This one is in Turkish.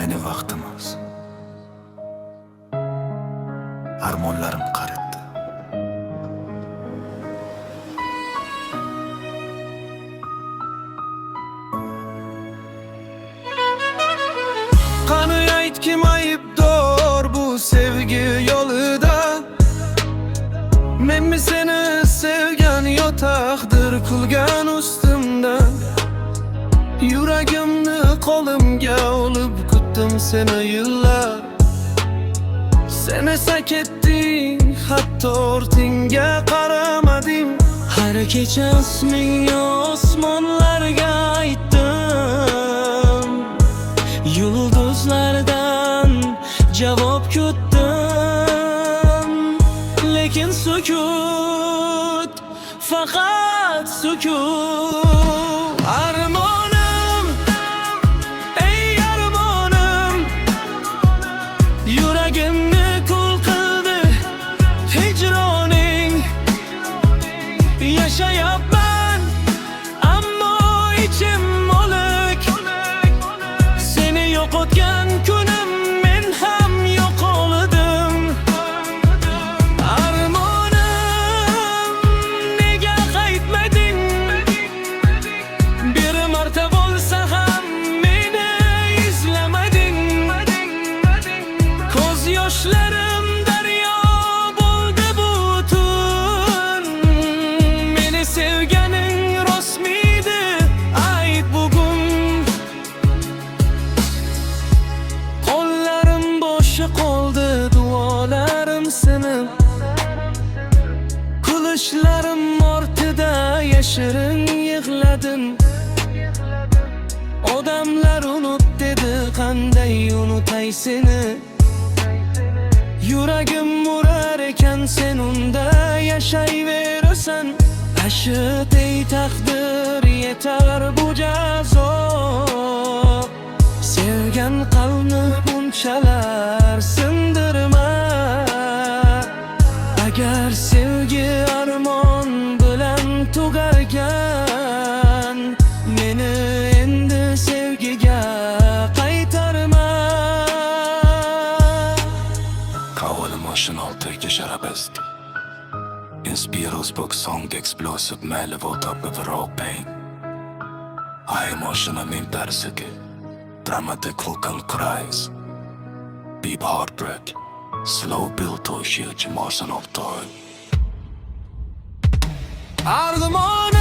meni vaqtimiz armonlarim qaritdi. Qani ayt kim aybdor bu sevgi yo'lida? Men mi seni sevgan yo taqdir qilgan ustimdan? Yuragimni qo'limga olib kutdim seni yillar. Sen esa ketding, hatto ortingga qaramading. Har kecha ismingni osmonlarga aytdim, yulduzlardan javob kutdim. Lekin sukut, faqat sukut. Armonim, ey armonim, yuragimni kul qildi hijroning. Yashayapman ammo ichim o'lik. Seni yo'qotgan kunim men ham yo'qoldim. Armonim, nega qaytmading? Bir marta bo'lsa ham meni izlamading. Ko'z yoshlarim daryo bo'ldi butun. Meni sevganing rostmidi? Ayt bugun. Qo'llarim bo'sh qoldi, duolarim sinib. Qilishlarim ortida yashirin yig'ladim. Odamlar unut dedi, qanday unutay seni? Yuragim urar ekan, sen unda yashayverasan. Ashit ey taqdir, yetar bu jazo. Sevgan qalbni bunchalar sindirma. Agar sevgi armon bilan tugarkan, meni endi sevgiga qaytarma. Kavol emotional take arabesque. Inspiros book song explosive malevo top of raw pain. High emotional impersike. Dramatic vocal cries. Deep heartbreak. Slow build to huge emotional toil. Armonim